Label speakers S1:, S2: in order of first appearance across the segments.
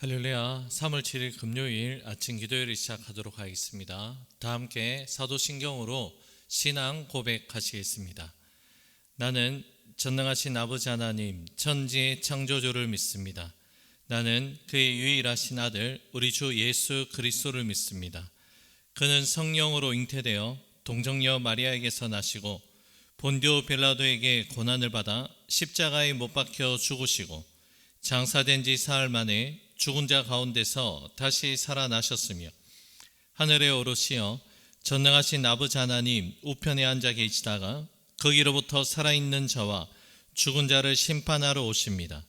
S1: 할렐루야. 3월 7일 금요일 아침 기도회를 시작하도록 하겠습니다. 다 함께 사도신경으로 신앙 고백하시겠습니다. 나는 전능하신 아버지 하나님 천지의 창조주를 믿습니다. 나는 그의 유일하신 아들 우리 주 예수 그리스도를 믿습니다. 그는 성령으로 잉태되어 동정녀 마리아에게서 나시고 본디오 빌라도에게 고난을 받아 십자가에 못 박혀 죽으시고 장사된 지 사흘 만에 죽은 자 가운데서 다시 살아나셨으며 하늘에 오르시어 전능하신 아버지 하나님 우편에 앉아 계시다가 거기로부터 살아있는 자와 죽은 자를 심판하러 오십니다.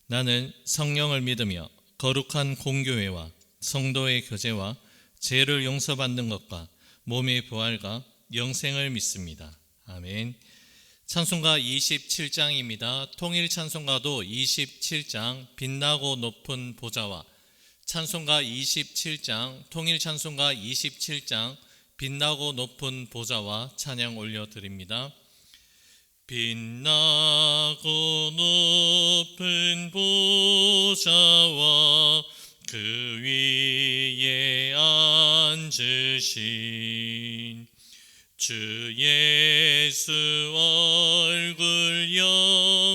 S1: 나는 성령을 믿으며 거룩한 공교회와 성도의 교제와 죄를 용서받는 것과 몸의 부활과 영생을 믿습니다. 아멘. 찬송가 27장입니다. 통일 찬송가도 27장 빛나고 높은 보좌와 찬송가 27장 통일 찬송가 27장 빛나고 높은 보좌와 찬양 올려드립니다. 빛나고 높은 보좌와 그 위에 앉으신 주 예수 얼굴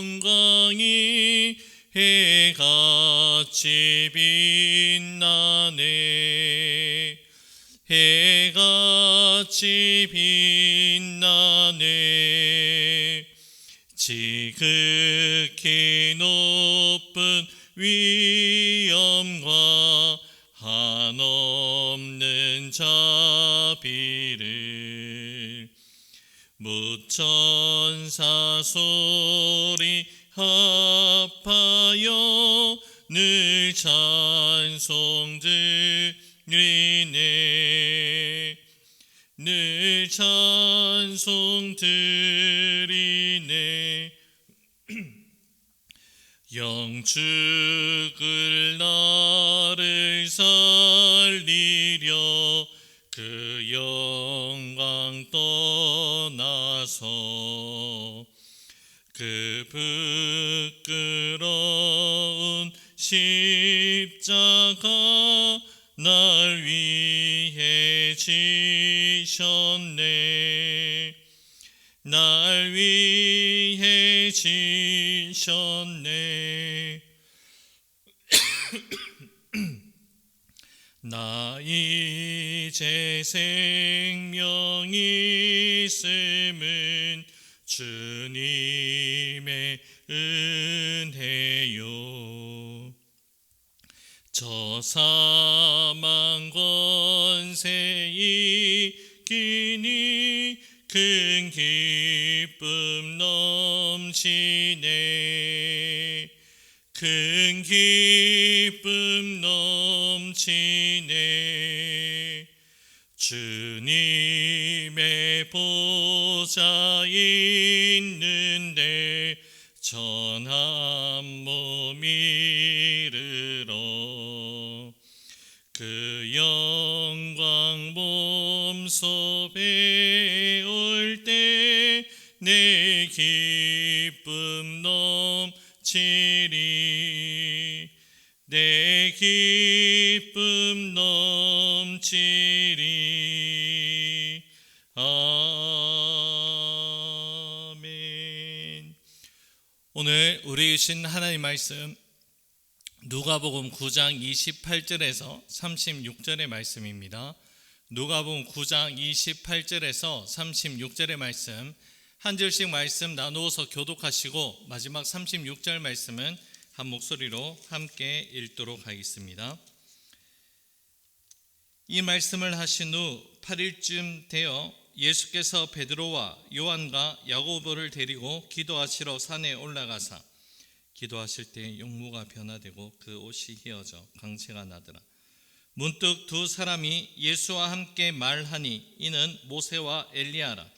S1: 영광이 해같이 빛나네. 해같이 빛나네. 지극히 높은 위엄과 한없는 자비를 무천사 소리 합하여 늘 찬송 드리네. 늘 찬송 드리네. 영축을 나를 살리려 그 영광 떠나서 그 부끄러운 십자가 날 위해 지셨네. 날 위해 지셨네. 나 이제 생명이 있음은 주님의 은혜요. 저 사망 권세 이기니 큰 기쁨 넘치네. 큰 기쁨 넘치네. 주님의 보좌 있는데 전한 몸 이르러 그 영광 몸소 배울 때 내 기쁨 넘치리. 내 기쁨 넘치리. 아멘. 오늘 우리 주신 하나님 말씀 누가복음 9장 28절에서 36절의 말씀입니다. 누가복음 9장 28절에서 36절의 말씀 한 절씩 말씀 나누어서 교독하시고 마지막 36절 말씀은 한 목소리로 함께 읽도록 하겠습니다. 이 말씀을 하신 후 8일쯤 되어 예수께서 베드로와 요한과 야고보를 데리고 기도하시러 산에 올라가사 기도하실 때 용모가 변화되고 그 옷이 휘어져 광채가 나더라. 문득 두 사람이 예수와 함께 말하니 이는 모세와 엘리야라.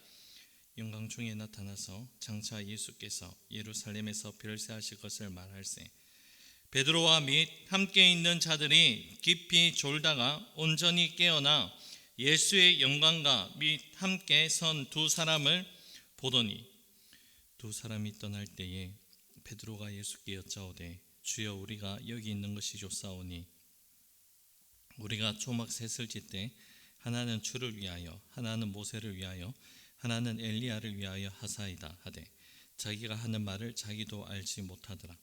S1: 영광 중에 나타나서 장차 예수께서 예루살렘에서 별세하실 것을 말할세. 베드로와 및 함께 있는 자들이 깊이 졸다가 온전히 깨어나 예수의 영광과 및 함께 선 두 사람을 보더니 두 사람이 떠날 때에 베드로가 예수께 여짜오되 주여 우리가 여기 있는 것이 좋사오니 우리가 초막 셋을 짓되 하나는 주를 위하여 하나는 모세를 위하여 하나는 엘리야를 위하여 하사이다 하되 자기가 하는 말을 자기도 알지 못하더라.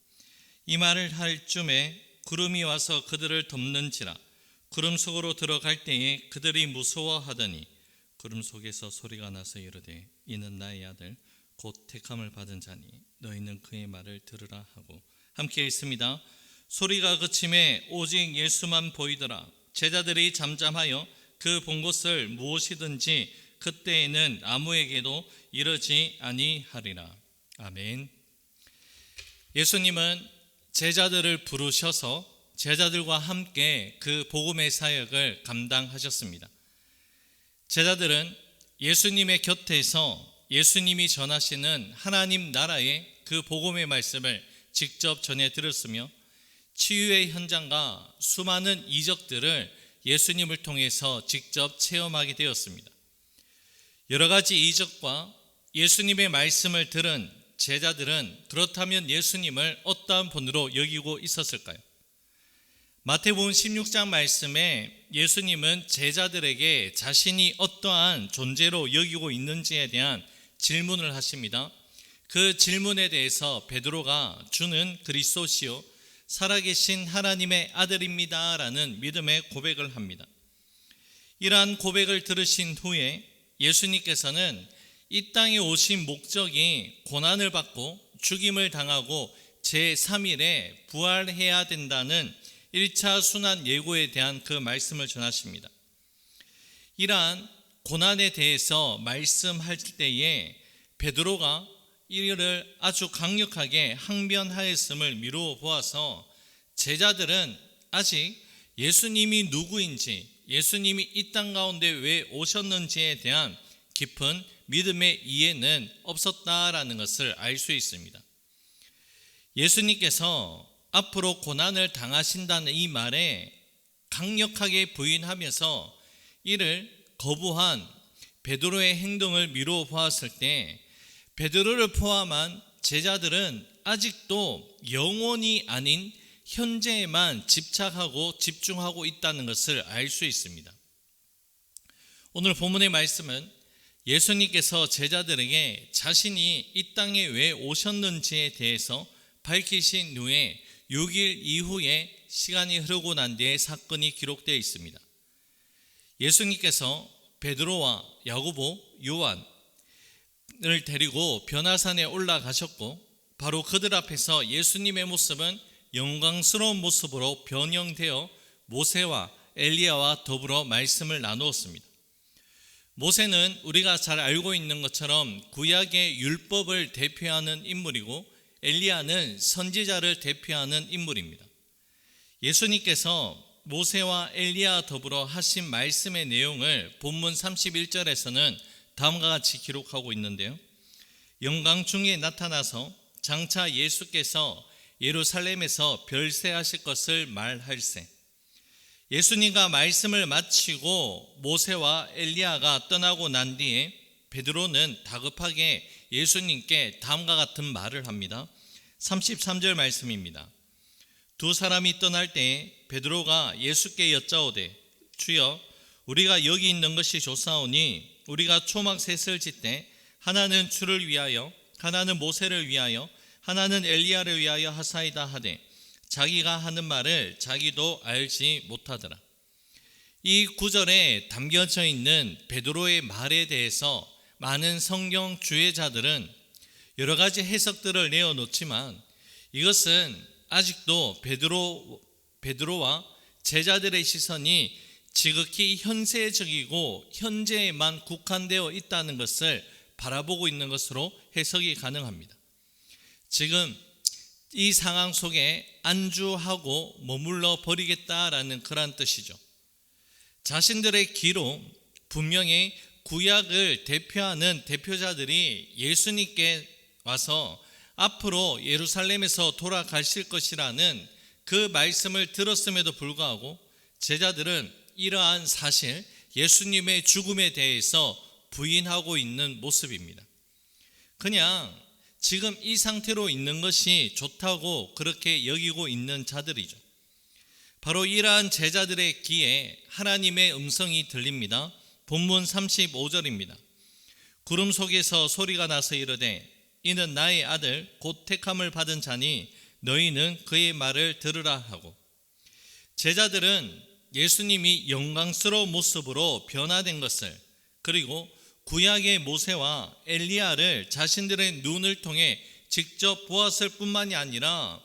S1: 이 말을 할 쯤에 구름이 와서 그들을 덮는지라. 구름 속으로 들어갈 때에 그들이 무서워하더니 구름 속에서 소리가 나서 이르되 이는 나의 아들 곧 택함을 받은 자니 너희는 그의 말을 들으라 하고 함께 있습니다. 소리가 그침에 오직 예수만 보이더라. 제자들이 잠잠하여 그 본 것을 무엇이든지 그때에는 아무에게도 이르지 아니하리라. 아멘. 예수님은 제자들을 부르셔서 제자들과 함께 그 복음의 사역을 감당하셨습니다. 제자들은 예수님의 곁에서 예수님이 전하시는 하나님 나라의 그 복음의 말씀을 직접 전해 들었으며 치유의 현장과 수많은 이적들을 예수님을 통해서 직접 체험하게 되었습니다. 여러 가지 이적과 예수님의 말씀을 들은 제자들은 그렇다면 예수님을 어떠한 분으로 여기고 있었을까요? 마태복음 16장 말씀에 예수님은 제자들에게 자신이 어떠한 존재로 여기고 있는지에 대한 질문을 하십니다. 그 질문에 대해서 베드로가 주는 그리스도시요 살아계신 하나님의 아들입니다 라는 믿음의 고백을 합니다. 이러한 고백을 들으신 후에 예수님께서는 이 땅에 오신 목적이 고난을 받고 죽임을 당하고 제3일에 부활해야 된다는 1차 순환 예고에 대한 그 말씀을 전하십니다. 이러한 고난에 대해서 말씀할 때에 베드로가 이를 아주 강력하게 항변하였음을 미루어 보아서 제자들은 아직 예수님이 누구인지 예수님이 이 땅 가운데 왜 오셨는지에 대한 깊은 믿음의 이해는 없었다라는 것을 알 수 있습니다. 예수님께서 앞으로 고난을 당하신다는 이 말에 강력하게 부인하면서 이를 거부한 베드로의 행동을 미루어 보았을 때 베드로를 포함한 제자들은 아직도 영원이 아닌 현재에만 집착하고 집중하고 있다는 것을 알 수 있습니다. 오늘 본문의 말씀은 예수님께서 제자들에게 자신이 이 땅에 왜 오셨는지에 대해서 밝히신 후에 6일 이후에 시간이 흐르고 난 뒤에 사건이 기록되어 있습니다. 예수님께서 베드로와 야고보, 요한을 데리고 변화산에 올라가셨고 바로 그들 앞에서 예수님의 모습은 영광스러운 모습으로 변형되어 모세와 엘리야와 더불어 말씀을 나누었습니다. 모세는 우리가 잘 알고 있는 것처럼 구약의 율법을 대표하는 인물이고 엘리야는 선지자를 대표하는 인물입니다. 예수님께서 모세와 엘리야와 더불어 하신 말씀의 내용을 본문 31절에서는 다음과 같이 기록하고 있는데요. 영광 중에 나타나서 장차 예수께서 예루살렘에서 별세하실 것을 말할세. 예수님과 말씀을 마치고 모세와 엘리야가 떠나고 난 뒤에 베드로는 다급하게 예수님께 다음과 같은 말을 합니다. 33절 말씀입니다. 두 사람이 떠날 때 베드로가 예수께 여짜오되 주여 우리가 여기 있는 것이 좋사오니 우리가 초막 셋을 짓되 하나는 주를 위하여 하나는 모세를 위하여 하나는 엘리야를 위하여 하사이다 하되 자기가 하는 말을 자기도 알지 못하더라. 이 구절에 담겨져 있는 베드로의 말에 대해서 많은 성경 주의자들은 여러 가지 해석들을 내어놓지만 이것은 아직도 베드로와 제자들의 시선이 지극히 현세적이고 현재에만 국한되어 있다는 것을 바라보고 있는 것으로 해석이 가능합니다. 지금 이 상황 속에 안주하고 머물러 버리겠다라는 그런 뜻이죠. 자신들의 기로 분명히 구약을 대표하는 대표자들이 예수님께 와서 앞으로 예루살렘에서 돌아가실 것이라는 그 말씀을 들었음에도 불구하고 제자들은 이러한 사실, 예수님의 죽음에 대해서 부인하고 있는 모습입니다. 그냥 지금 이 상태로 있는 것이 좋다고 그렇게 여기고 있는 자들이죠. 바로 이러한 제자들의 귀에 하나님의 음성이 들립니다. 본문 35절입니다. 구름 속에서 소리가 나서 이르되 이는 나의 아들 곧 택함을 받은 자니 너희는 그의 말을 들으라 하고, 제자들은 예수님이 영광스러운 모습으로 변화된 것을, 그리고 구약의 모세와 엘리야를 자신들의 눈을 통해 직접 보았을 뿐만이 아니라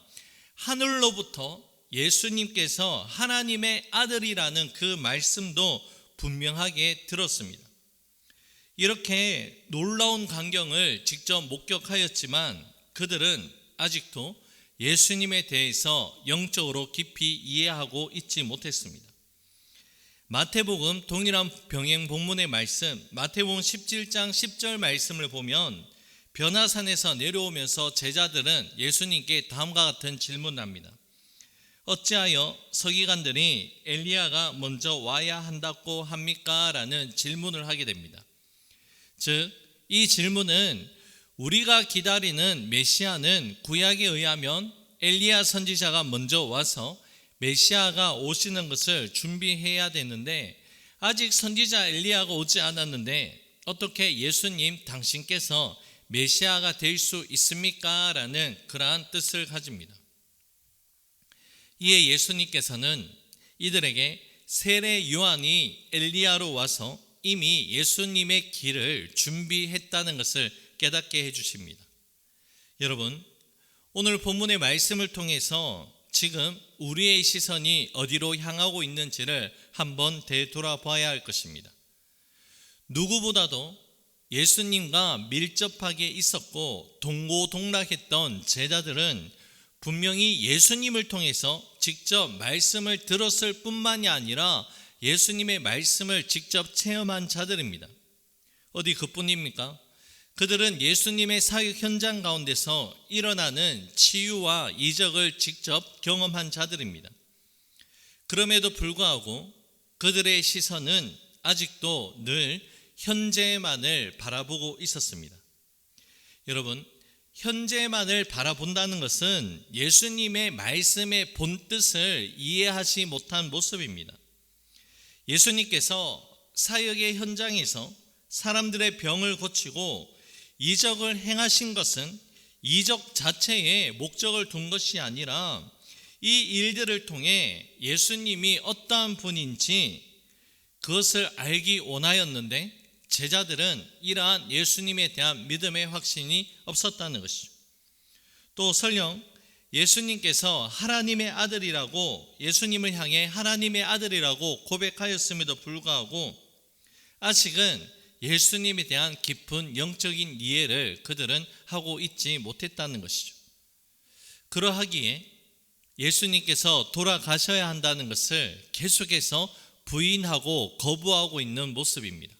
S1: 하늘로부터 예수님께서 하나님의 아들이라는 그 말씀도 분명하게 들었습니다. 이렇게 놀라운 광경을 직접 목격하였지만 그들은 아직도 예수님에 대해서 영적으로 깊이 이해하고 있지 못했습니다. 마태복음 동일한 병행 본문의 말씀, 마태복음 17장 10절 말씀을 보면 변화산에서 내려오면서 제자들은 예수님께 다음과 같은 질문을 합니다. 어찌하여 서기관들이 엘리야가 먼저 와야 한다고 합니까? 라는 질문을 하게 됩니다. 즉, 이 질문은 우리가 기다리는 메시아는 구약에 의하면 엘리야 선지자가 먼저 와서 메시아가 오시는 것을 준비해야 되는데 아직 선지자 엘리야가 오지 않았는데 어떻게 예수님 당신께서 메시아가 될 수 있습니까? 라는 그러한 뜻을 가집니다. 이에 예수님께서는 이들에게 세례 요한이 엘리야로 와서 이미 예수님의 길을 준비했다는 것을 깨닫게 해주십니다. 여러분, 오늘 본문의 말씀을 통해서 지금 우리의 시선이 어디로 향하고 있는지를 한번 되돌아봐야 할 것입니다. 누구보다도 예수님과 밀접하게 있었고 동고동락했던 제자들은 분명히 예수님을 통해서 직접 말씀을 들었을 뿐만이 아니라 예수님의 말씀을 직접 체험한 자들입니다. 어디 그뿐입니까? 그들은 예수님의 사역 현장 가운데서 일어나는 치유와 이적을 직접 경험한 자들입니다. 그럼에도 불구하고 그들의 시선은 아직도 늘 현재만을 바라보고 있었습니다. 여러분, 현재만을 바라본다는 것은 예수님의 말씀의 본뜻을 이해하지 못한 모습입니다. 예수님께서 사역의 현장에서 사람들의 병을 고치고 이적을 행하신 것은 이적 자체에 목적을 둔 것이 아니라 이 일들을 통해 예수님이 어떠한 분인지 그것을 알기 원하였는데 제자들은 이러한 예수님에 대한 믿음의 확신이 없었다는 것이죠. 또 설령 예수님께서 하나님의 아들이라고, 예수님을 향해 하나님의 아들이라고 고백하였음에도 불구하고 아직은 예수님에 대한 깊은 영적인 이해를 그들은 하고 있지 못했다는 것이죠. 그러하기에 예수님께서 돌아가셔야 한다는 것을 계속해서 부인하고 거부하고 있는 모습입니다.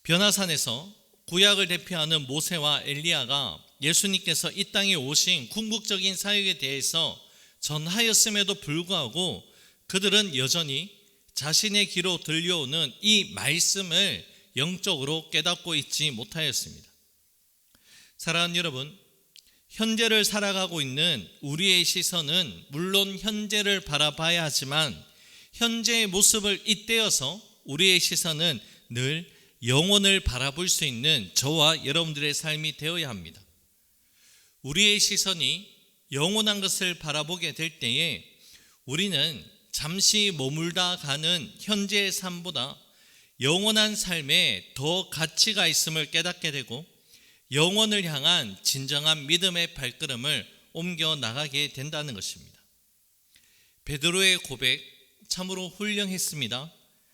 S1: 변화산에서 구약을 대표하는 모세와 엘리야가 예수님께서 이 땅에 오신 궁극적인 사역에 대해서 전하였음에도 불구하고 그들은 여전히 자신의 귀로 들려오는 이 말씀을 영적으로 깨닫고 있지 못하였습니다. 사랑하는 여러분, 현재를 살아가고 있는 우리의 시선은 물론 현재를 바라봐야 하지만 현재의 모습을 잇대어서 우리의 시선은 늘 영혼을 바라볼 수 있는 저와 여러분들의 삶이 되어야 합니다. 우리의 시선이 영원한 것을 바라보게 될 때에 우리는 잠시 머물다 가는 현재의 삶보다 영원한 삶에 더 가치가 있음을 깨닫게 되고 영원을 향한 진정한 믿음의 발걸음을 옮겨 나가게 된다는 것입니다. 베드로의 고백 참으로 훌륭했습니다.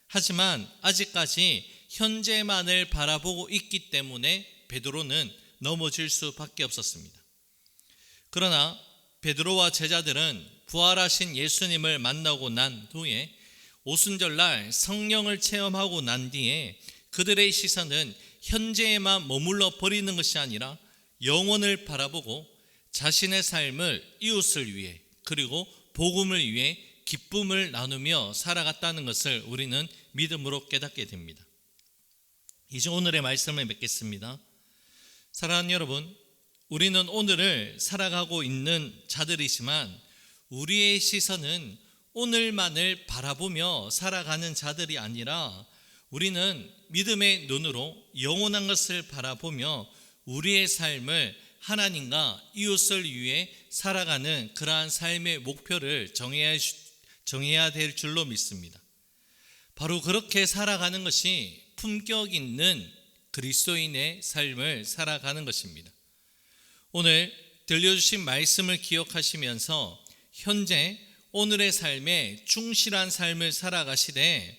S1: 하지만 아직까지 현재만을 바라보고 있기 때문에 베드로는 넘어질 수밖에 없었습니다. 그러나 베드로와 제자들은 부활하신 예수님을 만나고 난 후에 오순절날 성령을 체험하고 난 뒤에 그들의 시선은 현재에만 머물러 버리는 것이 아니라 영혼을 바라보고 자신의 삶을 이웃을 위해 그리고 복음을 위해 기쁨을 나누며 살아갔다는 것을 우리는 믿음으로 깨닫게 됩니다. 이제 오늘의 말씀을 맺겠습니다. 사랑하는 여러분, 우리는 오늘을 살아가고 있는 자들이지만 우리의 시선은 오늘만을 바라보며 살아가는 자들이 아니라 우리는 믿음의 눈으로 영원한 것을 바라보며 우리의 삶을 하나님과 이웃을 위해 살아가는 그러한 삶의 목표를 정해야 될 줄로 믿습니다. 바로 그렇게 살아가는 것이 품격 있는 그리스도인의 삶을 살아가는 것입니다. 오늘 들려주신 말씀을 기억하시면서 현재 오늘의 삶에 충실한 삶을 살아가시되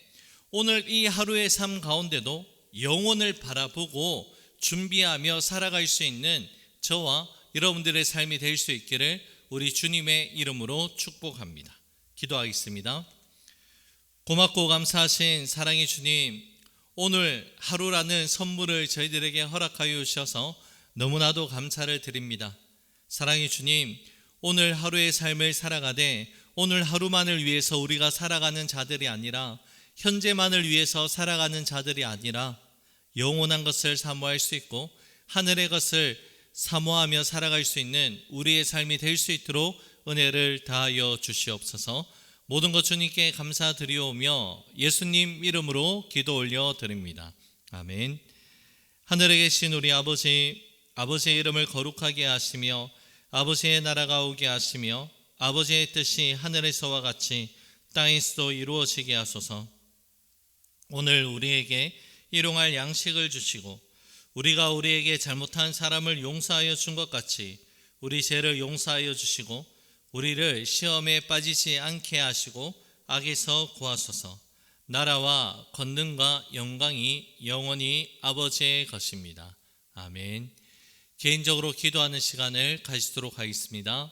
S1: 오늘 이 하루의 삶 가운데도 영혼을 바라보고 준비하며 살아갈 수 있는 저와 여러분들의 삶이 될 수 있기를 우리 주님의 이름으로 축복합니다. 기도하겠습니다. 고맙고 감사하신 사랑의 주님, 오늘 하루라는 선물을 저희들에게 허락하여 주셔서 너무나도 감사를 드립니다. 사랑의 주님, 오늘 하루의 삶을 살아가되 오늘 하루만을 위해서 우리가 살아가는 자들이 아니라 현재만을 위해서 살아가는 자들이 아니라 영원한 것을 사모할 수 있고 하늘의 것을 사모하며 살아갈 수 있는 우리의 삶이 될 수 있도록 은혜를 다하여 주시옵소서. 모든 것 주님께 감사드리오며 예수님 이름으로 기도 올려드립니다. 아멘. 하늘에 계신 우리 아버지, 아버지의 이름을 거룩하게 하시며 아버지의 나라가 오게 하시며 아버지의 뜻이 하늘에서와 같이 땅에서도 이루어지게 하소서. 오늘 우리에게 일용할 양식을 주시고 우리가 우리에게 잘못한 사람을 용서하여 준 것 같이 우리 죄를 용서하여 주시고 우리를 시험에 빠지지 않게 하시고 악에서 구하소서. 나라와 권능과 영광이 영원히 아버지의 것입니다. 아멘. 개인적으로 기도하는 시간을 가지도록 하겠습니다.